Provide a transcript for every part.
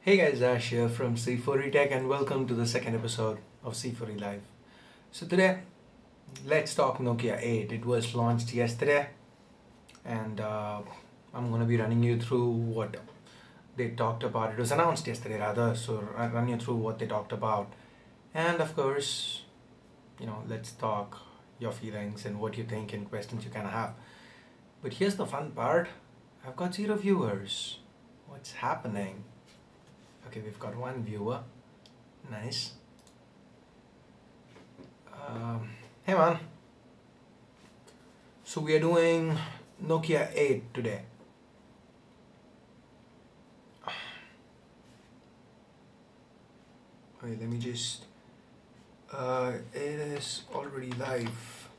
Hey guys, Ash here from C4E Tech and welcome to the second episode of C4E Live. So today, let's talk Nokia 8. It was launched yesterday and I'm going to be running you through what they talked about. It was announced yesterday rather, so I'll run you through what they talked about. And of course, let's talk your feelings and what you think and questions you kind of have. But here's the fun part. I've got 0 viewers. What's happening? Okay, we've got 1 viewer. Nice. Hey man. So we are doing Nokia 8 today. Wait, let me just. It is already live.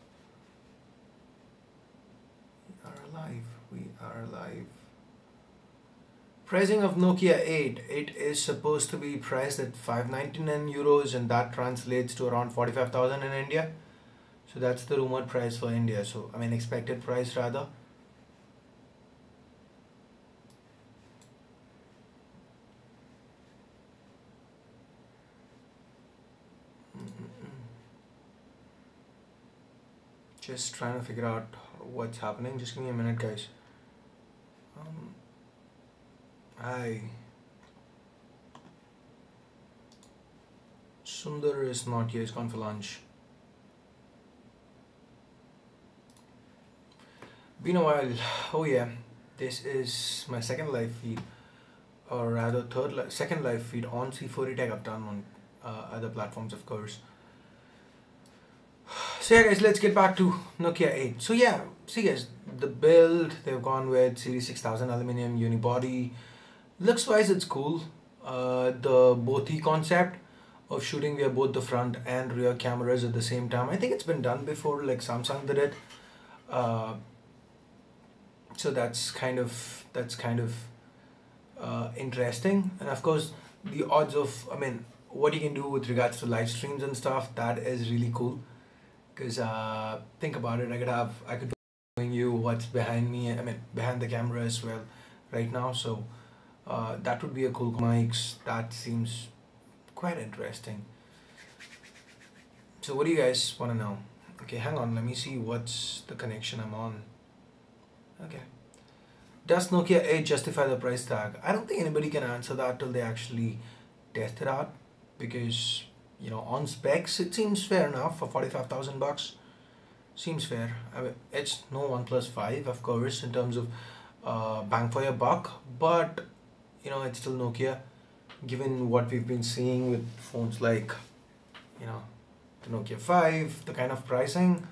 We are live. We are live. Pricing of Nokia 8. It is supposed to be priced at 599 euros and that translates to around 45,000 in India. So that's the rumored price for India. So I mean expected price rather. Just trying to figure out what's happening. Just give me a minute, guys. Hi. Sundar is not here. He's gone for lunch. Been a while. Oh yeah, this is my second live feed, or rather second live feed on C4E Tech. I've done on other platforms, of course. So yeah, guys, let's get back to Nokia 8. So yeah, see guys, the build they've gone with Series 6000 aluminum unibody. Looks wise, it's cool. The bothi concept of shooting via both the front and rear cameras at the same time. I think it's been done before, like Samsung did it. Uh, so that's kind of interesting, and of course the odds of what you can do with regards to live streams and stuff, that is really cool. Because think about it, I could be showing you what's behind me. I mean behind the camera as well right now. So that would be a cool mics. That seems quite interesting. So what do you guys want to know? Okay, hang on. Let me see what's the connection I'm on. Okay. Does Nokia 8 justify the price tag? I don't think anybody can answer that till they actually test it out, because on specs it seems fair enough for 45,000 bucks. Seems fair. I mean, it's no OnePlus 5, of course, in terms of bang for your buck, but it's still Nokia. Given what we've been seeing with phones like you know the Nokia 5, the kind of pricing,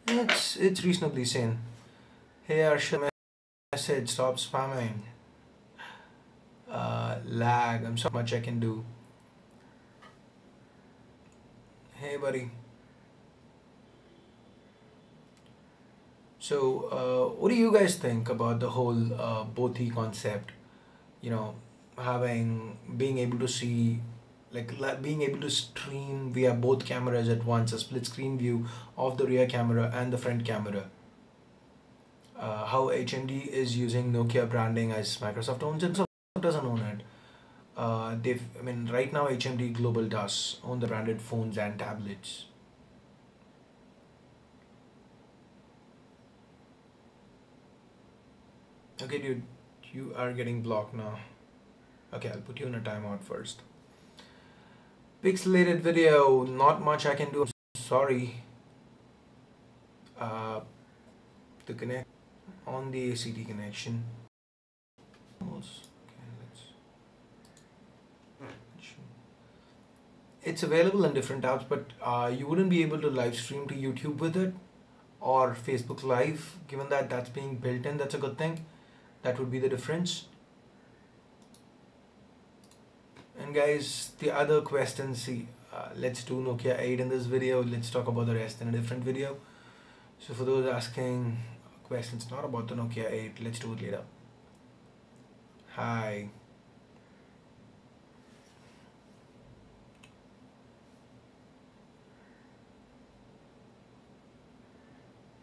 it's reasonably sane. Hey Arshad, message, stop spamming. Lag, I'm so much I can do. Hey buddy. So what do you guys think about the whole bothi concept? Having being able to see, being able to stream via both cameras at once, a split screen view of the rear camera and the front camera. How HMD is using Nokia branding as Microsoft owns it. Microsoft doesn't own it. Right now HMD Global does own the branded phones and tablets. Okay, dude, you are getting blocked now. Okay, I'll put you in a timeout first. Pixelated video, not much I can do. Sorry. The connect on the ACT connection. It's available in different apps, but you wouldn't be able to live stream to YouTube with it or Facebook Live. Given that that's being built in, that's a good thing. That would be the difference. And guys, the other questions, see, let's do Nokia 8 in this video. Let's talk about the rest in a different video. So for those asking questions not about the Nokia 8, let's do it later. Hi.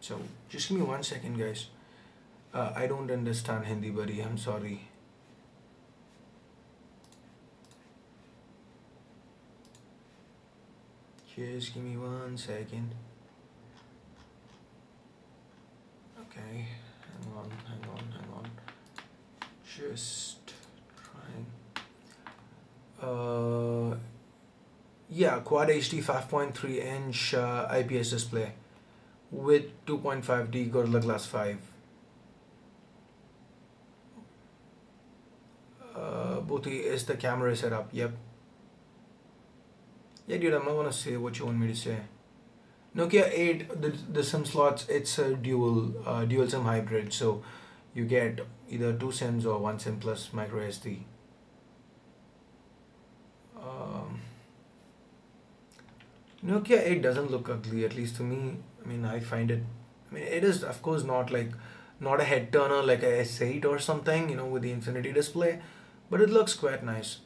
So just give me 1 second, guys. I don't understand Hindi, buddy. I'm sorry. Just give me 1 second. Okay, hang on. Just trying. Yeah, Quad HD 5.3 inch IPS display with 2.5D Gorilla Glass 5. Both is the camera setup. Yep. Yeah, dude, I'm not gonna say what you want me to say. Nokia 8, the SIM slots, it's a dual SIM hybrid, so you get either two SIMs or one SIM plus micro SD. Um, Nokia 8 doesn't look ugly, at least to me. I mean, I find it. I mean, it is of course not a head turner like a S8 or something, with the infinity display, but it looks quite nice.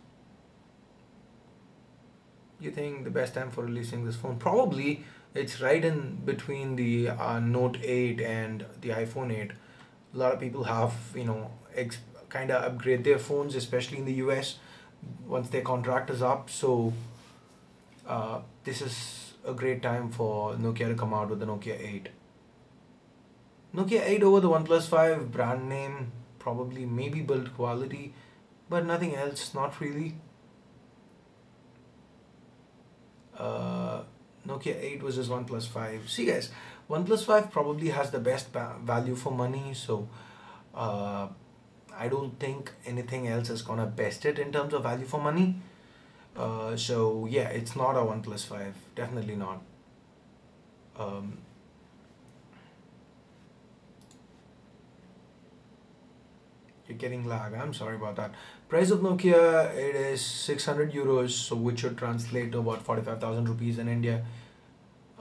You think the best time for releasing this phone? Probably it's right in between the Note 8 and the iPhone 8. A lot of people have, kind of upgrade their phones, especially in the US, once their contract is up. So this is a great time for Nokia to come out with the Nokia 8. Nokia 8 over the OnePlus 5, brand name, probably maybe build quality, but nothing else, not really. uh, Nokia 8 versus OnePlus 5. See, guys, OnePlus 5 probably has the best value for money, so uh, I don't think anything else is gonna best it in terms of value for money. So yeah, it's not a OnePlus 5, definitely not. Um, you're getting lag. I'm sorry about that. Price of Nokia, it is 600 euros, so which should translate to about 45,000 rupees in India,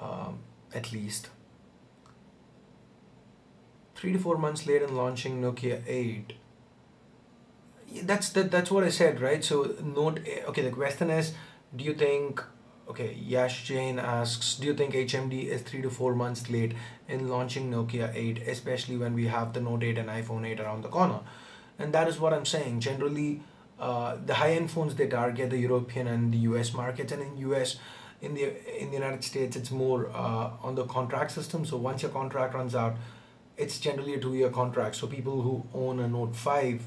um, at least. 3 to 4 months late in launching Nokia 8. That's what I said, right? So okay, the question is, do you think, okay, Yash Jain asks, do you think HMD is 3 to 4 months late in launching Nokia 8, especially when we have the Note 8 and iPhone 8 around the corner? And that is what I'm saying. Generally, the high-end phones, they target the European and the US markets, and in US, in the United States, it's more on the contract system. So once your contract runs out, it's generally a 2-year contract. So people who own a Note 5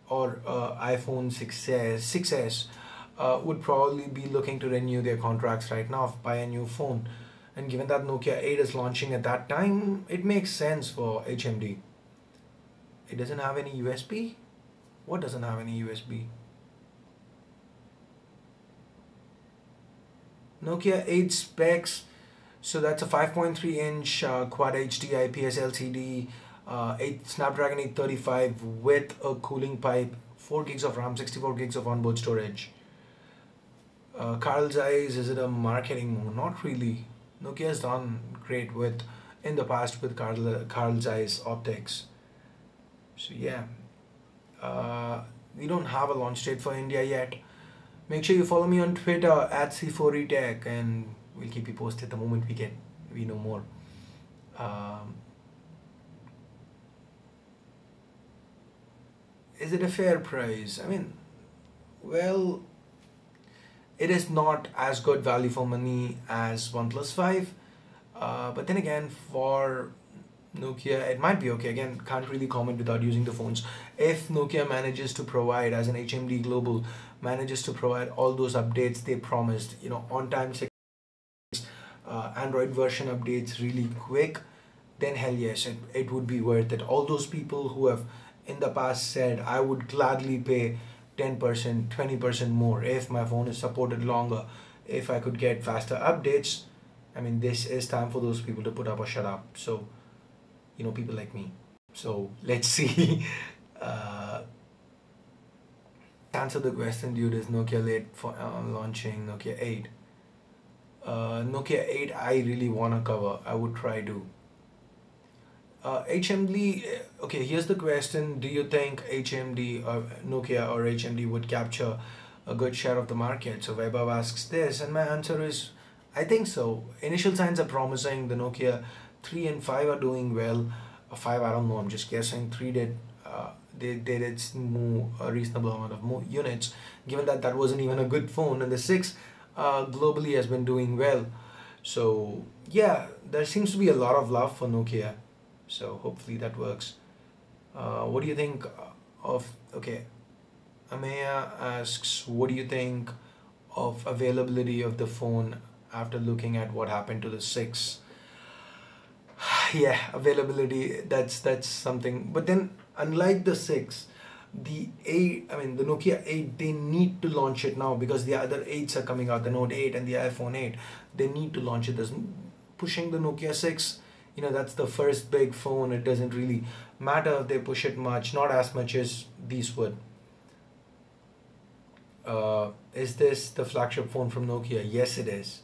or iPhone 6s would probably be looking to renew their contracts right now, buy a new phone. And given that Nokia 8 is launching at that time, it makes sense for HMD. It doesn't have any USB? What doesn't have any USB? Nokia 8 specs. So that's a 5.3 inch Quad HD IPS LCD, 8 Snapdragon 835 with a cooling pipe, 4 gigs of RAM, 64 gigs of onboard storage. Carl Zeiss, is it a marketing move? Not really. Nokia has done great in the past with Carl Zeiss optics. So yeah, we don't have a launch date for India yet. Make sure you follow me on Twitter at C4eTech, and we'll keep you posted the moment we know more. Um, is it a fair price? I mean, well, it is not as good value for money as OnePlus 5, but then again, for Nokia, it might be okay. Again, can't really comment without using the phones. If Nokia manages to provide, as an HMD Global, manages to provide all those updates they promised, on time, Android version updates really quick, then hell yes, it would be worth it. All those people who have in the past said, I would gladly pay 10%, 20% more if my phone is supported longer, if I could get faster updates. I mean, this is time for those people to put up or shut up. So, people like me. So let's see. uh, answer the question, dude. Is Nokia late for launching Nokia 8? Nokia 8, I really want to cover. I would try to. HMD, okay, here's the question. Do you think HMD or Nokia or HMD would capture a good share of the market? So Vaibhav asks this, and my answer is, I think so. Initial signs are promising. The Nokia 3 and 5 are doing well. 5, I don't know, I'm just guessing. 3 they did move a reasonable amount of more units, given that that wasn't even a good phone. And the 6, globally has been doing well. So yeah, there seems to be a lot of love for Nokia. So hopefully that works. What do you think of? Okay, Amaya asks, what do you think of availability of the phone after looking at what happened to the 6? Yeah, availability, that's something. But then unlike the 6, the 8, I mean the Nokia 8, they need to launch it now because the other 8s are coming out, the Note 8 and the iPhone 8. They need to launch it. There's pushing the Nokia 6, that's the first big phone. It doesn't really matter if they push it much, not as much as these would. Is this the flagship phone from Nokia? Yes, it is.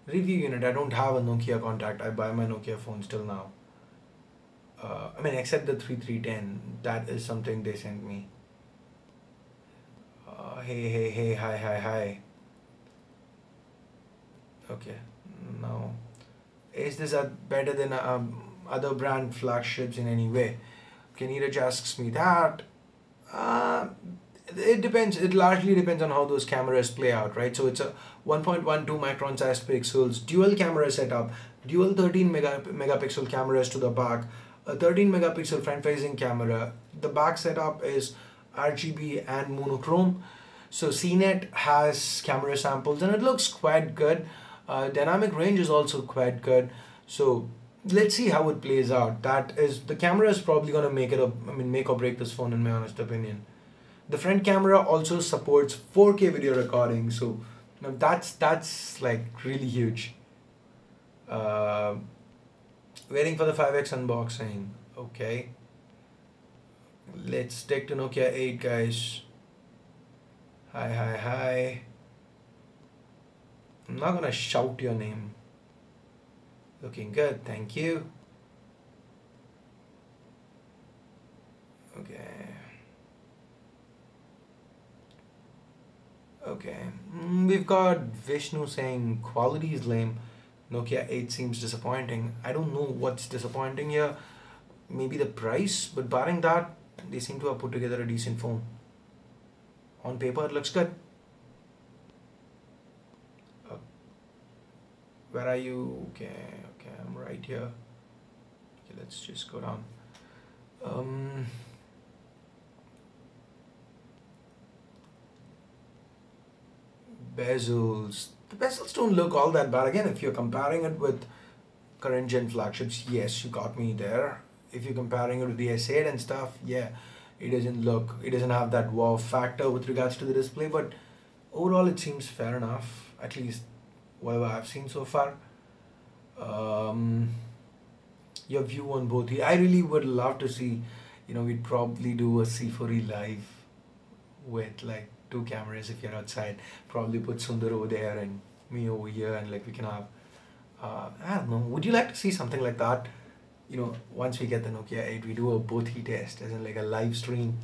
Review unit, I don't have a Nokia contact. I buy my Nokia phones till now. I mean, except the 3310. That is something they sent me. Hey, hi. Okay, now, is this better than other brand flagships in any way? Okay, Neeraj asks me that. Uh, it depends. It largely depends on how those cameras play out, right? So it's a 1.12 micron size pixels, dual camera setup, dual 13 megapixel cameras to the back, a 13 megapixel front facing camera. The back setup is RGB and monochrome. So CNET has camera samples and it looks quite good. Dynamic range is also quite good. So let's see how it plays out. That is, the camera is probably gonna make or break this phone in my honest opinion. The front camera also supports 4K video recording, so that's like really huge. Uh, Waiting for the 5X unboxing. Okay, let's stick to Nokia 8, guys. Hi. I'm not gonna shout your name. Looking good, thank you. Okay. We've got Vishnu saying quality is lame. Nokia 8 seems disappointing. I don't know what's disappointing here. Maybe the price, but barring that, they seem to have put together a decent phone. On paper, it looks good. Uh, where are you? Okay, I'm right here. Okay, let's just go down. Bezels. The bezels don't look all that bad. Again, if you're comparing it with current gen flagships, yes, you got me there. If you're comparing it with the S8 and stuff, yeah, it doesn't have that wow factor with regards to the display, but overall it seems fair enough, at least whatever I've seen so far. Your view on both. I really would love to see, we'd probably do a C4E live with like two cameras if you're outside. Probably put Sundar over there and me over here, and like we can have, I don't know, would you like to see something like that? Once we get the Nokia 8, we do a both test, as in like a live stream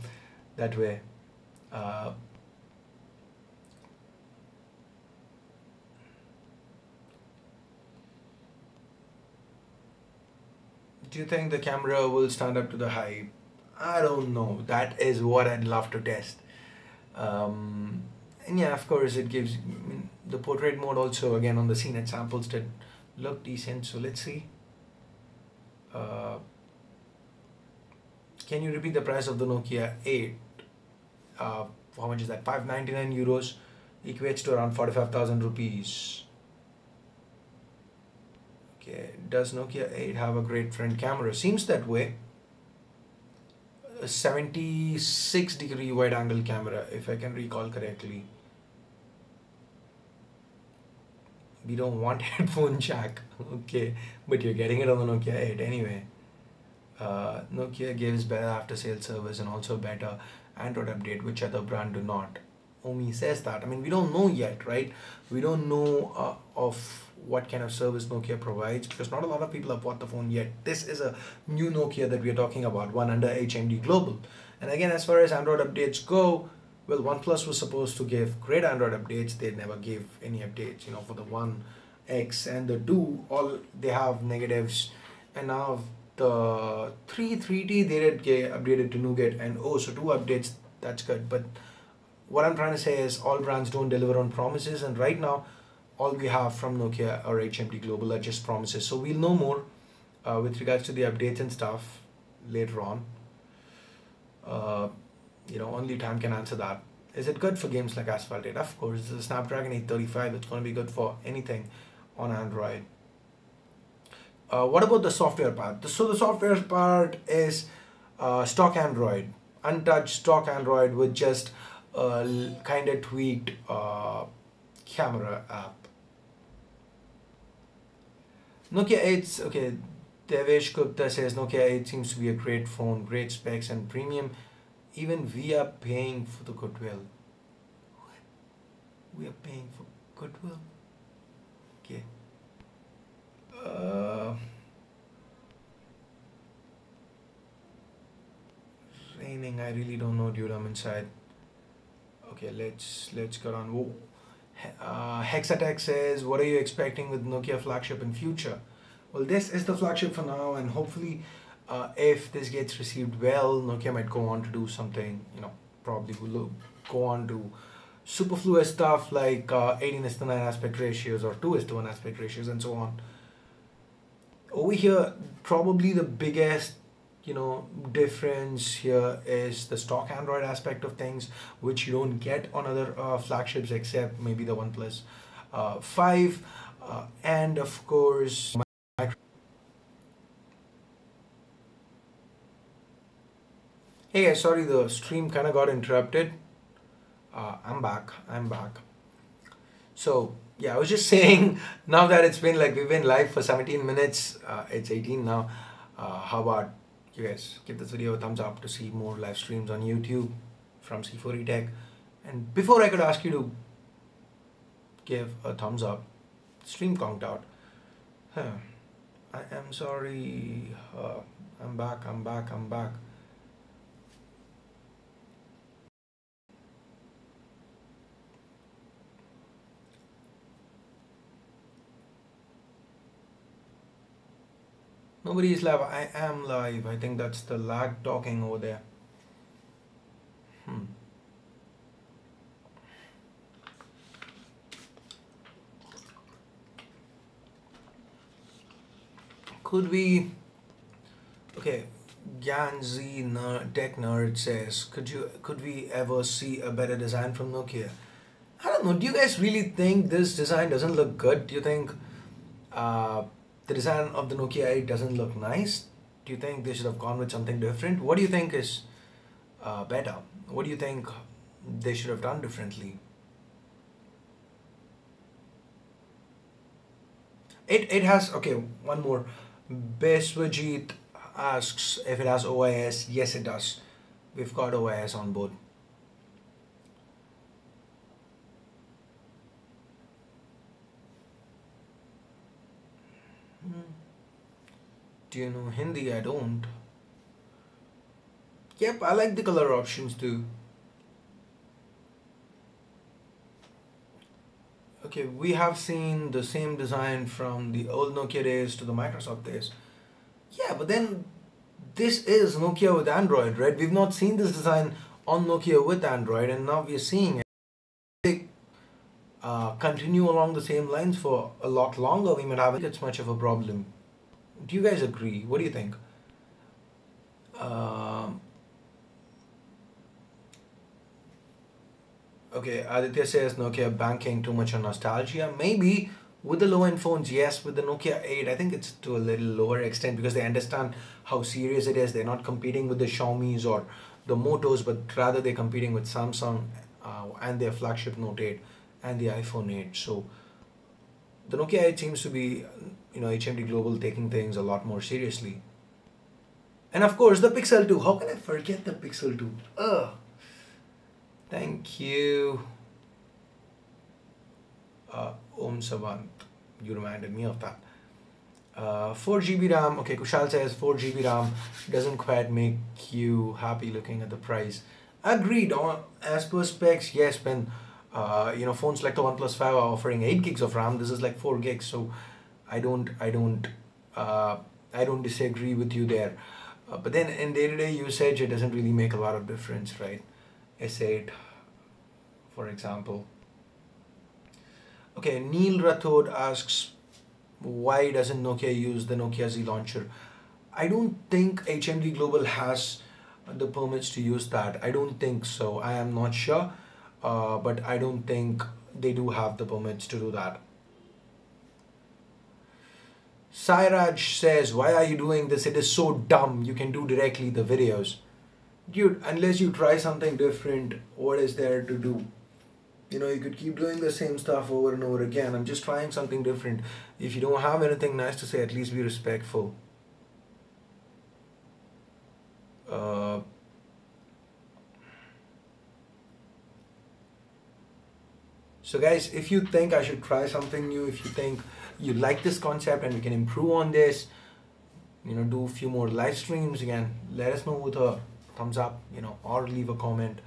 that way. How do you think the camera will stand up to the hype? I don't know. That is what I'd love to test. And yeah, of course, it gives the portrait mode also, again, on the CNET samples did look decent. So let's see. Can you repeat the price of the Nokia 8? How much is that? 599 euros, equates to around 45,000 rupees. Okay, does Nokia 8 have a great front camera? Seems that way. A 76-degree wide angle camera, if I can recall correctly. We don't want headphone jack. Okay, but you're getting it on the Nokia 8 anyway. Nokia gives better after sales service and also better Android update, which other brand do not. Omi says that. We don't know yet, right? We don't know of what kind of service Nokia provides, because not a lot of people have bought the phone yet. This is a new Nokia that we are talking about, one under HMD Global. And again, as far as Android updates go, well, OnePlus was supposed to give great Android updates. They never gave any updates, for the One X and the 2, all they have negatives. And now the 3T, they did get updated to Nougat, and so 2 updates, that's good. But what I'm trying to say is all brands don't deliver on promises, and right now all we have from Nokia or HMD Global are just promises. So we'll know more with regards to the updates and stuff later on. Only time can answer that. Is it good for games like Asphalt 8? Of course, it's a Snapdragon 835. It's going to be good for anything on Android. What about the software part? So the software part is stock Android, untouched stock Android with just kind of tweaked camera app. Nokia 8's okay. Devesh Gupta says Nokia 8 seems to be a great phone, great specs and premium. Even we are paying for the goodwill. What? We are paying for goodwill? Okay. Raining. I really don't know, dude. I'm inside. Okay, let's go on. Whoa. Hexattack says, what are you expecting with Nokia flagship in future? Well, this is the flagship for now, and hopefully, if this gets received well, Nokia might go on to do something. Probably will go on to superfluous stuff like 18:9 aspect ratios or 2:1 aspect ratios and so on. Over here, probably the biggest difference here is the stock Android aspect of things, which you don't get on other flagships except maybe the OnePlus 5, and of course. Hey guys, sorry, the stream kind of got interrupted. I'm back. So yeah, I was just saying, now that it's been like we've been live for 17 minutes, it's 18 now. How about you guys give this video a thumbs up to see more live streams on YouTube from C4E Tech. And before I could ask you to give a thumbs up, stream conked out. I am sorry. I'm back. Nobody is live. I am live. I think that's the lag talking over there. Could we? Okay, Gyanzi Tech Nerd says, could we ever see a better design from Nokia? I don't know. Do you guys really think this design doesn't look good? Do you think the design of the Nokia 8 doesn't look nice? Do you think they should have gone with something different? What do you think is better? What do you think they should have done differently? It has, okay, one more. Beswajit asks if it has OIS. Yes, it does. We've got OIS on board. Do you know Hindi? I don't. Yep, I like the color options too. Okay, we have seen the same design from the old Nokia days to the Microsoft days. Yeah, but then this is Nokia with Android, right? We've not seen this design on Nokia with Android, and now we're seeing it. They continue along the same lines for a lot longer. We might have it's much of a problem. Do you guys agree? What do you think? Okay, Aditya says Nokia banking too much on nostalgia. Maybe with the low-end phones, yes. With the Nokia 8, I think it's to a little lower extent because they understand how serious it is. They're not competing with the Xiaomi's or the Motos, but rather they're competing with Samsung and their flagship Note 8 and the iPhone 8. So the Nokia 8 seems to be, HMD Global taking things a lot more seriously. And of course, the Pixel 2. How can I forget the Pixel 2? Ugh. Thank you. Om Savant, you reminded me of that. 4 GB RAM. Okay, Kushal says 4 GB RAM doesn't quite make you happy looking at the price. Agreed. As per specs, yes, when phones like the OnePlus 5 are offering 8 gigs of RAM, this is like 4 gigs. So I don't disagree with you there. But then in day-to-day usage, it doesn't really make a lot of difference, right? S8, for example. Okay, Neil Rathod asks, why doesn't Nokia use the Nokia Z launcher? I don't think HMD Global has the permits to use that. I don't think so. I am not sure, but I don't think they do have the permits to do that. Sairaj says, why are you doing this? It is so dumb. You can do directly the videos. Dude, unless you try something different, what is there to do? You know, you could keep doing the same stuff over and over again. I'm just trying something different. If you don't have anything nice to say, at least be respectful. Uh, so guys, if you think I should try something new, if you think you like this concept and we can improve on this, you know, do a few more live streams again, let us know with a thumbs up, you know, or leave a comment.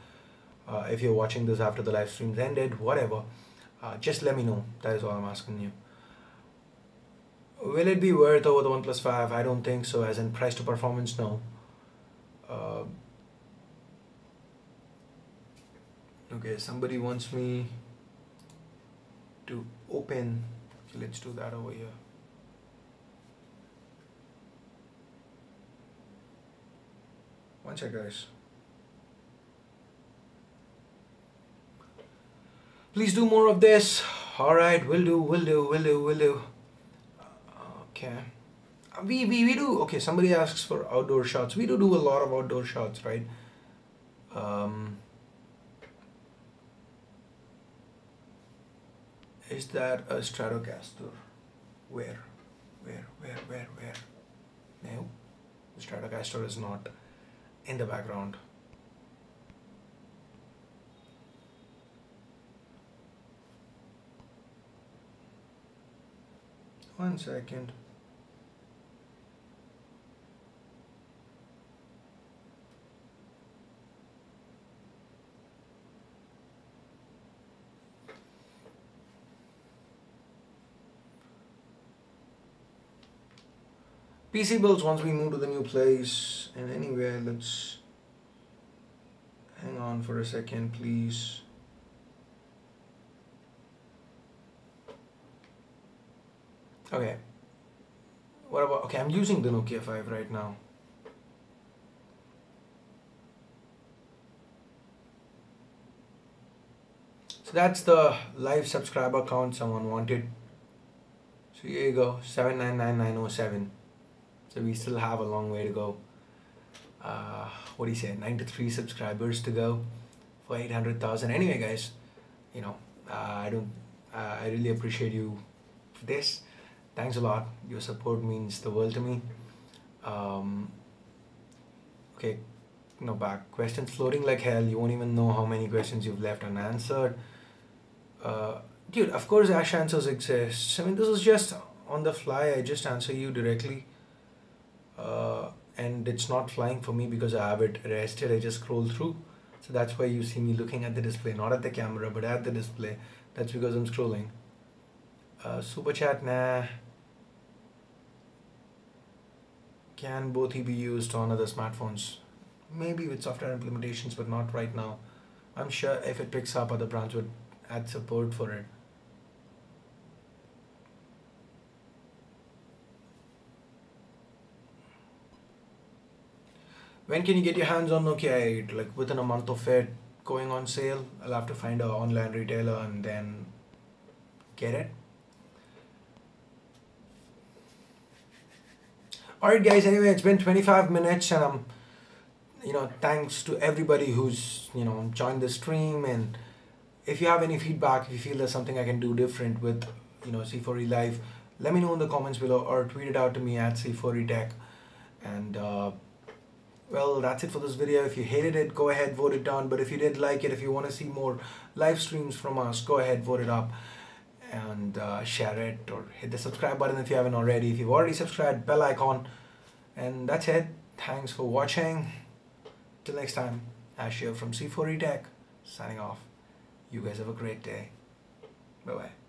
If you're watching this after the live streams ended, whatever, just let me know. That is all I'm asking you. Will it be worth over the OnePlus 5? I don't think so, as in price to performance, no. Okay, somebody wants me to open. Let's do that over here. One sec, guys. Please do more of this. Alright, will do. Okay. We do, okay, somebody asks for outdoor shots. We do a lot of outdoor shots, right? Is that a Stratocaster? Where? No, the Stratocaster is not in the background. One second. PC builds once we move to the new place. And anyway, let's hang on for a second, please. Okay. What about, okay, I'm using the Nokia 5 right now. So that's the live subscriber count someone wanted. So here you go, 799,907. So we still have a long way to go. What do you say, 93 subscribers to go for 800,000. Anyway, guys, you know, I really appreciate you for this. Thanks a lot. Your support means the world to me. Okay, no, back. Questions floating like hell. You won't even know how many questions you've left unanswered. Dude, of course Ash answers exist. I mean, this is just on the fly. I just answer you directly. And it's not flying for me because I have it rested. I just scroll through. So that's why you see me looking at the display, not at the camera, but at the display. That's because I'm scrolling. Super chat, nah. Can both be used on other smartphones? Maybe with software implementations, but not right now. I'm sure if it picks up, other brands would add support for it. When can you get your hands on Nokia 8? Like within a month of it going on sale, I'll have to find an online retailer and then get it. Alright guys, anyway, it's been 25 minutes and you know, thanks to everybody who's, you know, joined the stream. And if you have any feedback, if you feel there's something I can do different with, you know, C4E Live, let me know in the comments below or tweet it out to me at C4E Tech. And well, that's it for this video. If you hated it, go ahead, vote it down. But if you did like it, if you want to see more live streams from us, go ahead, vote it up and share it or hit the subscribe button if you haven't already. If you've already subscribed, bell icon. And that's it. Thanks for watching. Till next time, Ash here from C4E Tech, signing off. You guys have a great day. Bye-bye.